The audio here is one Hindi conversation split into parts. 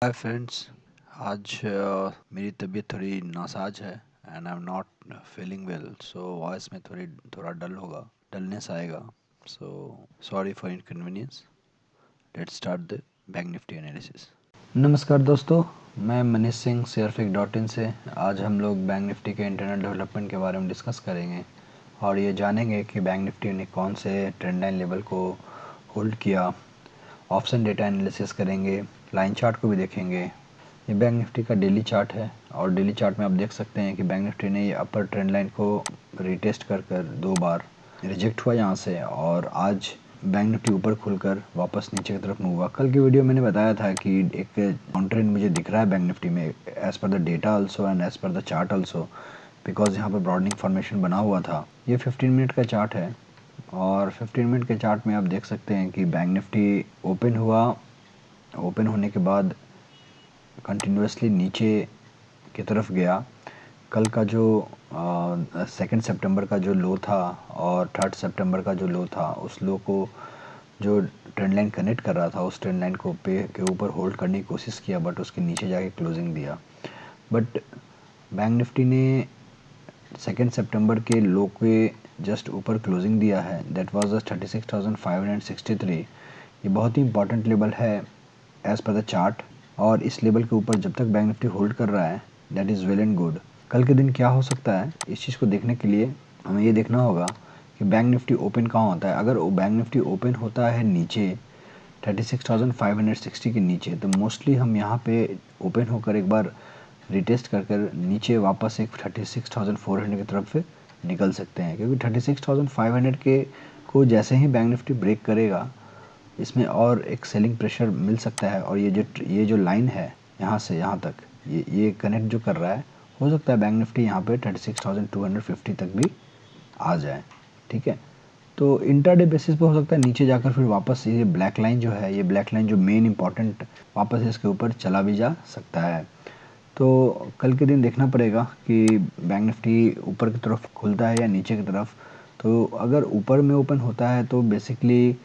Hi friends. आज मेरी तबीयत थोड़ी नासाज है and I am not feeling well, so voice में थोड़ा डलनेस आएगा। So sorry for inconvenience. Let's start the bank Nifty analysis. नमस्कार दोस्तों, मैं मनीष सिंह शेयरफिक.in से। आज हम लोग बैंक निफ्टी के इंटरनल डेवलपमेंट के बारे में डिस्कस करेंगे और ये जानेंगे कि बैंक निफ्टी ने कौन से ट्रेंड लाइन लेवल को होल्ड किया। ऑप्शन डेटा एनालिसिस करेंगे, लाइन चार्ट को भी देखेंगे। ये बैंक निफ्टी का डेली चार्ट है और डेली चार्ट में आप देख सकते हैं कि बैंक निफ्टी ने ये अपर ट्रेंड लाइन को रीटेस्ट कर कर 2 बार रिजेक्ट हुआ यहाँ से, और आज बैंक निफ्टी ऊपर खुलकर वापस नीचे की तरफ मूव हुआ। कल की वीडियो मैंने बताया था कि एक डाउन ट्रेंड मुझे दिख रहा है बैंक निफ्टी में, as per the data also and as per the chart also, because यहाँ पर ब्रॉडनिंग फॉर्मेशन बना हुआ था। ये 15 मिनट का चार्ट है और 15 मिनट के चार्ट में आप देख सकते हैं कि बैंक निफ्टी ओपन हुआ। ओपन होने के बाद कंटिन्यूसली नीचे की तरफ गया। कल का जो 2 सितंबर का जो लो था और 3 सितंबर का जो लो था, उस लो को जो ट्रेंड लाइन कनेक्ट कर रहा था, उस ट्रेंड लाइन को पे के ऊपर होल्ड करने की कोशिश किया, बट उसके नीचे जाके क्लोजिंग दिया। बट बैंक निफ्टी ने 2 सितंबर के लो के जस्ट ऊपर क्लोजिंग दिया है। That was the 36,563। ये बहुत ही इंपॉर्टेंट लेवल है एज़ पर द चार्ट, और इस लेवल के ऊपर जब तक बैंक निफ्टी होल्ड कर रहा है, that is well and good. कल के दिन क्या हो सकता है, इस चीज़ को देखने के लिए हमें ये देखना होगा कि बैंक निफ्टी ओपन कहाँ होता है। अगर वो बैंक निफ्टी ओपन होता है नीचे 36,560 के नीचे, तो मोस्टली हम यहाँ पे ओपन होकर एक बार रिटेस्ट कर कर नीचे वापस एक 36,400 की तरफ से निकल सकते हैं, क्योंकि 36,500 के को जैसे ही बैंक निफ्टी ब्रेक करेगा, इसमें और एक सेलिंग प्रेशर मिल सकता है। और ये जो लाइन है यहाँ से यहाँ तक, ये कनेक्ट जो कर रहा है, हो सकता है बैंक निफ्टी यहाँ पे 36,250 तक भी आ जाए। ठीक है, तो इंट्राडे बेसिस पे हो सकता है नीचे जाकर फिर वापस ये ब्लैक लाइन जो है, ये ब्लैक लाइन जो मेन इंपॉर्टेंट, वापस इसके ऊपर चला भी जा सकता है। तो कल के दिन देखना पड़ेगा कि बैंक निफ्टी ऊपर की तरफ खुलता है या नीचे की तरफ। तो अगर ऊपर में ओपन होता है तो बेसिकली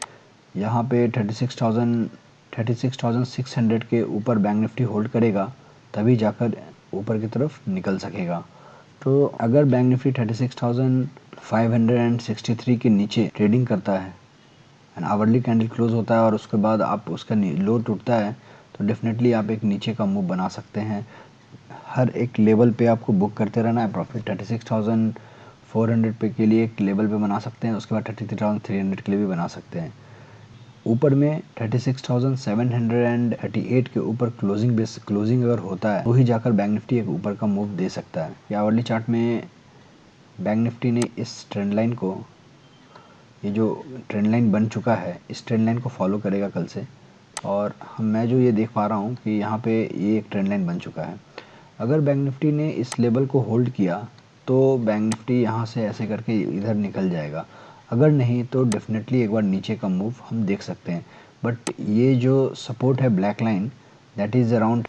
यहाँ पे 36,600 के ऊपर बैंक निफ्टी होल्ड करेगा, तभी जाकर ऊपर की तरफ निकल सकेगा। तो अगर बैंक निफ्टी 36,563 के नीचे ट्रेडिंग करता है एंड आवरली कैंडल क्लोज होता है और उसके बाद आप उसका लो टूटता है, तो डेफिनेटली आप एक नीचे का मूव बना सकते हैं। हर एक लेवल पे आपको बुक करते रहना है प्रॉफिट। 36,400 पे के लिए एक लेवल पे बना सकते हैं, उसके बाद 33,300 के लिए भी बना सकते हैं। ऊपर में 36,738 के ऊपर क्लोजिंग अगर होता है, तो ही जाकर बैंक निफ्टी एक ऊपर का मूव दे सकता है। या आवरली चार्ट में बैंक निफ्टी ने इस ट्रेंड लाइन को, ये जो ट्रेंड लाइन बन चुका है, इस ट्रेंड लाइन को फॉलो करेगा कल से। और मैं जो ये देख पा रहा हूँ कि यहाँ पे ये एक ट्रेंड लाइन बन चुका है। अगर बैंक निफ्टी ने इस लेवल को होल्ड किया तो बैंक निफ्टी यहाँ से ऐसे करके इधर निकल जाएगा। अगर नहीं तो डेफिनेटली एक बार नीचे का मूव हम देख सकते हैं। बट ये जो सपोर्ट है black line, that is around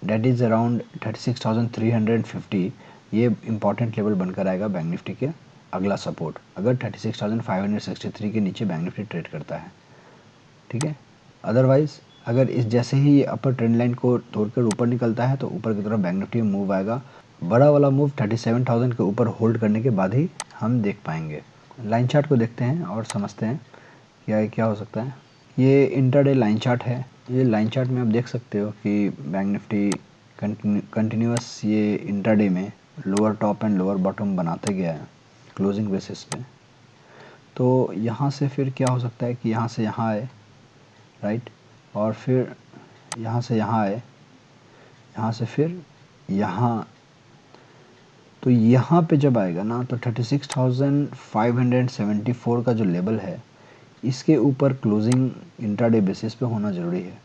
36,350। ये इंपॉर्टेंट लेवल बनकर आएगा बैंक निफ्टी के अगला सपोर्ट, अगर 36,563 के नीचे बैंक निफ्टी ट्रेड करता है। ठीक है, अदरवाइज अगर इस जैसे ही ये अपर ट्रेंड लाइन को तोड़कर ऊपर निकलता है, तो ऊपर की तरफ बैंक निफ्टी में मूव आएगा। बड़ा वाला मूव 37,000 के ऊपर होल्ड करने के बाद ही हम देख पाएंगे। लाइन चार्ट को देखते हैं और समझते हैं क्या क्या हो सकता है। ये इंटरडे लाइन चार्ट है। ये लाइन चार्ट में आप देख सकते हो कि बैंक निफ्टी कंटिन्यूस ये इंटरडे में lower top and lower bottom बनाते गया है क्लोजिंग बेसिस पे। तो यहाँ से फिर क्या हो सकता है कि यहाँ से यहाँ आए, राइट, और फिर यहाँ से यहाँ आए, यहाँ से फिर यहाँ। तो यहाँ पे जब आएगा ना, तो 36,574 का जो लेवल है, इसके ऊपर क्लोजिंग इंट्राडे बेसिस पे होना ज़रूरी है।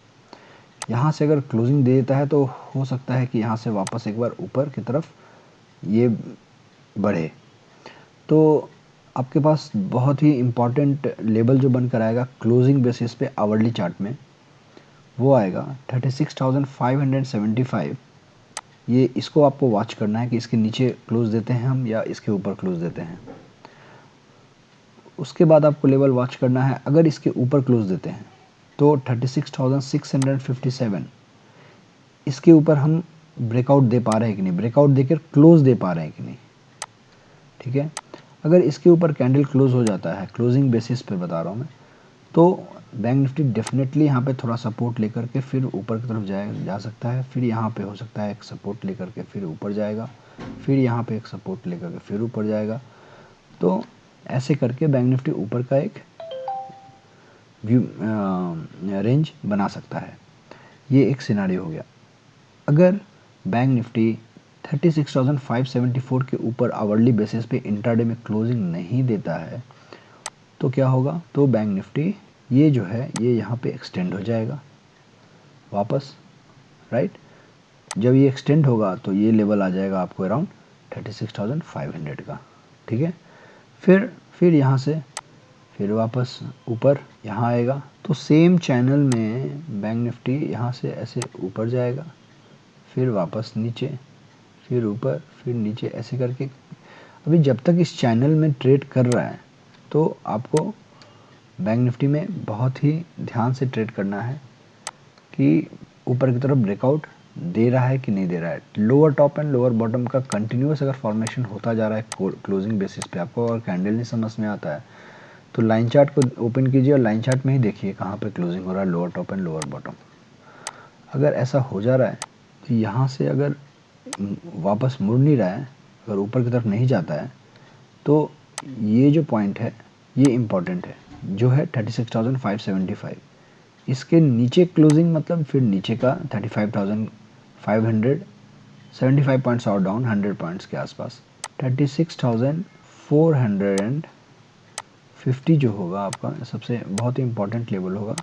यहाँ से अगर क्लोजिंग दे देता है तो हो सकता है कि यहाँ से वापस एक बार ऊपर की तरफ ये बढ़े। तो आपके पास बहुत ही इम्पॉर्टेंट लेवल जो बनकर आएगा क्लोजिंग बेसिस पे आवरली चार्ट में, वो आएगा 36,575। ये इसको आपको वॉच करना है कि इसके नीचे क्लोज देते हैं हम या इसके ऊपर क्लोज देते हैं। उसके बाद आपको लेवल वॉच करना है, अगर इसके ऊपर क्लोज देते हैं तो 36,657, इसके ऊपर हम ब्रेकआउट दे पा रहे हैं कि नहीं, ब्रेकआउट देकर क्लोज दे पा रहे हैं कि नहीं, ठीक है। अगर इसके ऊपर कैंडल क्लोज हो जाता है, क्लोजिंग बेसिस पे बता रहा हूँ मैं, तो बैंक निफ्टी डेफिनेटली यहाँ पे थोड़ा सपोर्ट लेकर के फिर ऊपर की तरफ जा सकता है। फिर यहाँ पे हो सकता है एक सपोर्ट लेकर के फिर ऊपर जाएगा, फिर यहाँ पे एक सपोर्ट लेकर के फिर ऊपर जाएगा। तो ऐसे करके बैंक निफ्टी ऊपर का एक व्यू रेंज बना सकता है। ये एक सिनारियो हो गया। अगर बैंक निफ्टी 36,574 के ऊपर आवरली बेसिस पे इंट्राडे में क्लोजिंग नहीं देता है तो क्या होगा, तो बैंक निफ्टी ये जो है ये यहाँ पे एक्सटेंड हो जाएगा वापस, राइट। जब ये एक्सटेंड होगा तो ये लेवल आ जाएगा आपको अराउंड 36,500 का, ठीक है। फिर यहाँ से फिर वापस ऊपर यहाँ आएगा, तो सेम चैनल में बैंक निफ्टी यहाँ से ऐसे ऊपर जाएगा, फिर वापस नीचे, फिर ऊपर, फिर नीचे, ऐसे करके। अभी जब तक इस चैनल में ट्रेड कर रहा है तो आपको बैंक निफ्टी में बहुत ही ध्यान से ट्रेड करना है कि ऊपर की तरफ ब्रेकआउट दे रहा है कि नहीं दे रहा है। Lower top and lower bottom का कंटिन्यूस अगर फॉर्मेशन होता जा रहा है क्लोजिंग बेसिस पे, आपको अगर कैंडल नहीं समझ में आता है तो लाइन चार्ट को ओपन कीजिए और लाइन चार्ट में ही देखिए कहाँ पे क्लोजिंग हो रहा है, lower top and lower bottom. अगर ऐसा हो जा रहा है तो यहाँ से अगर वापस मुड़ नहीं रहा है, अगर ऊपर की तरफ नहीं जाता है, तो ये जो पॉइंट है ये इम्पॉर्टेंट है, जो है 36,575। इसके नीचे क्लोजिंग मतलब फिर नीचे का 35,500, 75 पॉइंट्स और डाउन, 100 पॉइंट्स के आसपास। 36,450 जो होगा आपका सबसे बहुत ही इंपॉर्टेंट लेवल होगा।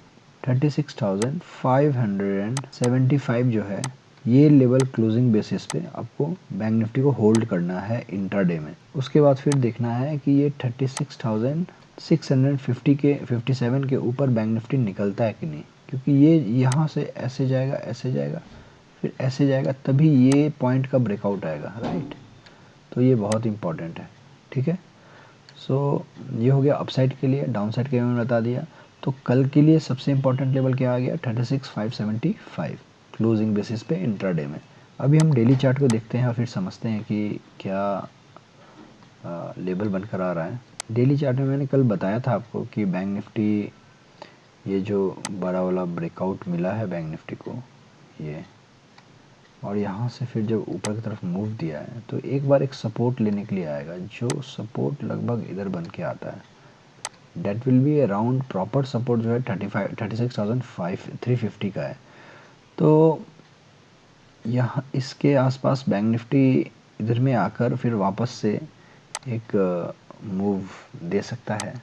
36,575 जो है ये लेवल क्लोजिंग बेसिस पे आपको बैंक निफ्टी को होल्ड करना है इंट्राडे में। उसके बाद फिर देखना है कि ये 36,650 के 57 के ऊपर बैंक निफ्टी निकलता है कि नहीं, क्योंकि ये यहाँ से ऐसे जाएगा, ऐसे जाएगा, फिर ऐसे जाएगा, तभी ये पॉइंट का ब्रेकआउट आएगा, राइट। तो ये बहुत इंपॉर्टेंट है, ठीक है। सो ये हो गया अपसाइड के लिए। डाउन साइड के लिए मैंने बता दिया। तो कल के लिए सबसे इंपॉर्टेंट लेवल क्या आ गया, 36,575 क्लोजिंग बेसिस पे इंट्राडे में। अभी हम डेली चार्ट को देखते हैं और फिर समझते हैं कि क्या लेवल बनकर आ रहा है। डेली चार्ट में मैंने कल बताया था आपको कि बैंक निफ्टी ये जो बड़ा वाला ब्रेकआउट मिला है बैंक निफ्टी को, ये, और यहाँ से फिर जब ऊपर की तरफ मूव दिया है तो एक बार एक सपोर्ट लेने के लिए आएगा, जो सपोर्ट लगभग इधर बन के आता है। That will be around proper support जो है 36,350 का है। तो यहाँ इसके आसपास बैंक निफ्टी इधर में आकर फिर वापस से एक मूव दे सकता है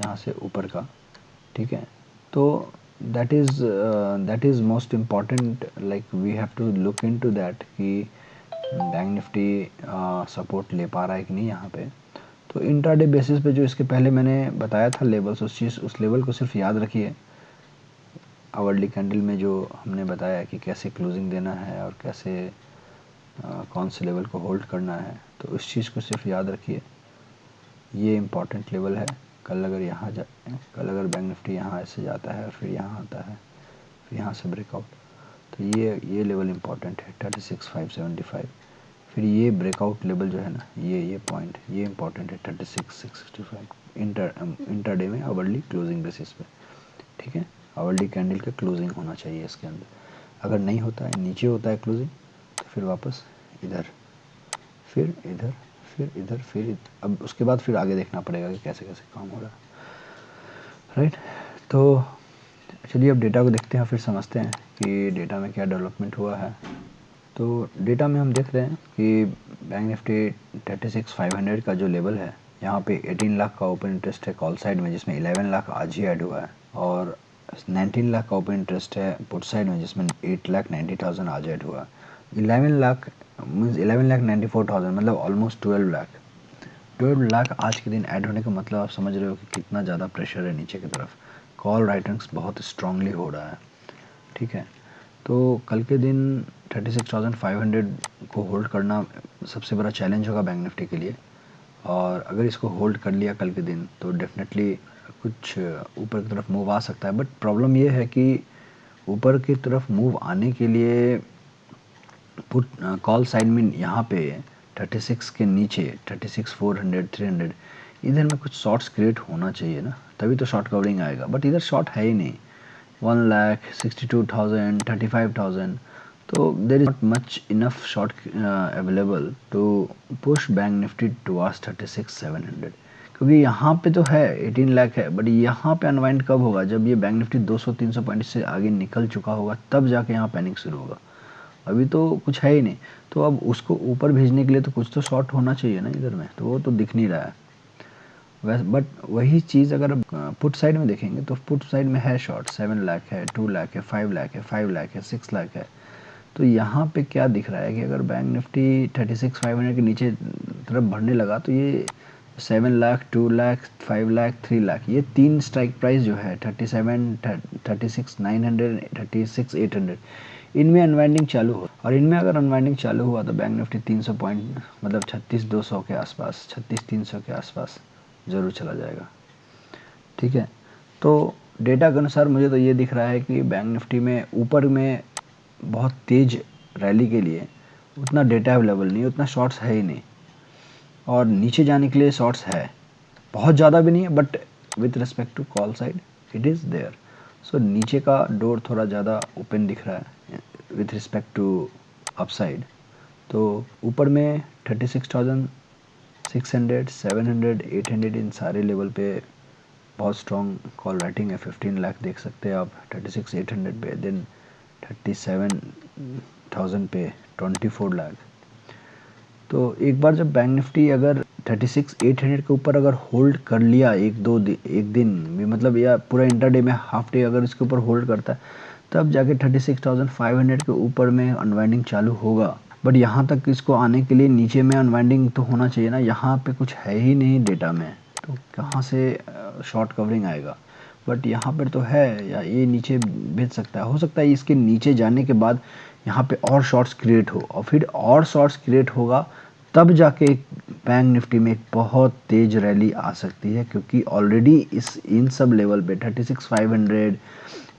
यहाँ से ऊपर का, ठीक है। तो that is most important, like we have to look into that कि बैंक निफ्टी सपोर्ट ले पा रहा है कि नहीं यहाँ पे। तो इंट्राडे बेसिस पे जो इसके पहले मैंने बताया था लेवल्स, उस लेवल को सिर्फ याद रखिए। आवरली कैंडल में जो हमने बताया कि कैसे क्लोजिंग देना है और कैसे कौन से लेवल को होल्ड करना है, तो उस चीज़ को सिर्फ याद रखिए। ये इम्पॉर्टेंट लेवल है। कल अगर कल अगर बैंक निफ्टी यहाँ ऐसे जाता है और फिर यहाँ आता है, फिर यहाँ से ब्रेकआउट, तो ये लेवल इम्पॉर्टेंट है 36,575। फिर ये ब्रेकआउट लेवल जो है ना, ये पॉइंट ये इम्पॉर्टेंट है 36,665 इंटरडे में आवरली क्लोजिंग बेसिस पे, ठीक है। आवरली कैंडल का क्लोजिंग होना चाहिए इसके अंदर। अगर नहीं होता है, नीचे होता है क्लोजिंग, तो फिर वापस इधर, फिर इधर, फिर इधर, फिर इधर। अब उसके बाद फिर आगे देखना पड़ेगा कि कैसे कैसे काम हो रहा है, राइट। तो चलिए अब डेटा को देखते हैं, फिर समझते हैं कि डेटा में क्या डेवलपमेंट हुआ है। तो डेटा में हम देख रहे हैं कि बैंक निफ्टी 36,500 का जो लेवल है, यहाँ पे 18 लाख का ओपन इंटरेस्ट है कॉल साइड में, जिसमें 11 लाख आज ही ऐड हुआ है, और 19 लाख का ओपन इंटरेस्ट है पुट साइड में, जिसमें 8,90,000 आज ऐड हुआ है। 11 लाख मीन्स 11,94,000 मतलब ऑलमोस्ट 12 लाख। 12 लाख आज के दिन ऐड होने का मतलब आप समझ रहे हो कि कितना ज़्यादा प्रेशर है नीचे की तरफ। कॉल राइटिंग्स बहुत स्ट्रांगली हो रहा है, ठीक है। तो कल के दिन 36,500 को होल्ड करना सबसे बड़ा चैलेंज होगा बैंक निफ्टी के लिए, और अगर इसको होल्ड कर लिया कल के दिन तो डेफिनेटली कुछ ऊपर की तरफ मूव आ सकता है। बट प्रॉब्लम ये है कि ऊपर की तरफ मूव आने के लिए पुट कॉल साइड में यहाँ पे 36 के नीचे 36 400 300 इधर में कुछ शॉर्ट्स क्रिएट होना चाहिए ना, तभी तो शॉर्ट कवरिंग आएगा। बट इधर शॉर्ट है ही नहीं। 1,62,000 35,000, तो there is not much enough short available to push bank Nifty towards 36,700, क्योंकि यहाँ पे तो है 18 लाख है। बट यहाँ पे अनवाइंड कब होगा? जब ये बैंक निफ्टी 200-300 पॉइंट से आगे निकल चुका होगा, तब जाके यहाँ पैनिक शुरू होगा। अभी तो कुछ है ही नहीं। तो अब उसको ऊपर भेजने के लिए तो कुछ तो शॉर्ट होना चाहिए ना इधर में, तो वो तो दिख नहीं रहा है वैसे। बट वही चीज़ अगर पुट साइड में देखेंगे तो पुट साइड में है शॉर्ट, 7 लाख है, 2 लाख है, 5 लाख है, 5 लाख है, 6 लाख है। तो यहाँ पे क्या दिख रहा है कि अगर बैंक निफ्टी 36,500 के नीचे तरफ बढ़ने लगा तो ये 7 लाख, 2 लाख, 5 लाख, 3 लाख, ये तीन स्ट्राइक प्राइस जो है 37, 36,900, 36,800, इनमें अनवाइंडिंग चालू हो। और इनमें अगर अनवाइंडिंग चालू हुआ तो बैंक निफ्टी 300 पॉइंट मतलब 36,200 के आसपास, 36,300 के आसपास ज़रूर चला जाएगा। ठीक है, तो डेटा के अनुसार मुझे तो ये दिख रहा है कि बैंक निफ्टी में ऊपर में बहुत तेज़ रैली के लिए उतना डेटा अवेलेबल नहीं, उतना शॉर्ट्स है ही नहीं। और नीचे जाने के लिए शॉर्ट्स है, बहुत ज़्यादा भी नहीं है, but with respect to call side it is there. So नीचे का डोर थोड़ा ज़्यादा ओपन दिख रहा है विथ रिस्पेक्ट टू अपसाइड। तो ऊपर में 36,600, 700, 800 इन सारे लेवल पे बहुत स्ट्रॉन्ग कॉल राइटिंग है। 15 लाख देख सकते हैं आप 36,800 पे, देन 37,000 पे 24 लाख। तो एक बार जब बैंक निफ्टी अगर 36,800 के ऊपर अगर होल्ड कर लिया एक दिन भी, मतलब या पूरा इंटरडे में हाफ डे अगर इसके ऊपर होल्ड करता है, तब जाके 36,500 के ऊपर में अनवाइंडिंग चालू होगा। बट यहाँ तक इसको आने के लिए नीचे में अनवाइंडिंग तो होना चाहिए ना, यहाँ पे कुछ है ही नहीं डेटा में, तो कहाँ से शॉर्ट कवरिंग आएगा? बट यहाँ पर तो है, या ये नीचे भेज सकता है। हो सकता है इसके नीचे जाने के बाद यहाँ पे और शॉर्ट्स क्रिएट हो, और फिर और शॉर्ट्स क्रिएट होगा तब जाके बैंक निफ्टी में एक बहुत तेज रैली आ सकती है, क्योंकि ऑलरेडी इन सब लेवल पे 36,500,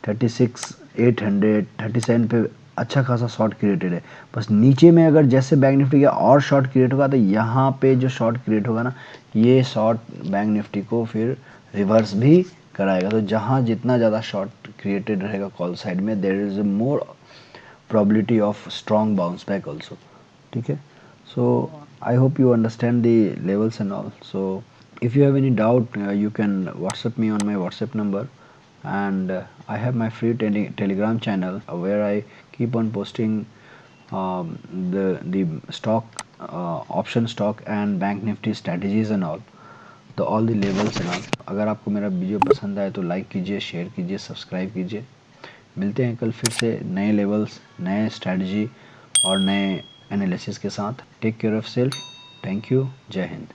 36,800, 37 पे अच्छा खासा शॉर्ट क्रिएटेड है। बस नीचे में अगर जैसे बैंक निफ्टी का और शॉर्ट क्रिएट होगा, तो यहाँ पे जो शॉर्ट क्रिएट होगा ना, ये शॉर्ट बैंक निफ्टी को फिर रिवर्स भी कराएगा। तो जहाँ जितना ज़्यादा शॉर्ट क्रिएटेड रहेगा कॉल साइड में, there is more probability of strong bounce back also. ठीक है, so I hope you understand the levels and all. So if you have any doubt, you can WhatsApp me on my WhatsApp number, and I have my free Telegram channel where I keep on posting the stock, option stock and bank nifty strategies and all, तो all the levels and all. अगर आपको मेरा वीडियो पसंद आए तो लाइक कीजिए, शेयर कीजिए, सब्सक्राइब कीजिए। मिलते हैं कल फिर से नए लेवल्स, नए स्ट्रैटेजी और नए एनालिसिस के साथ। Take care of self. Thank you. जय हिंद।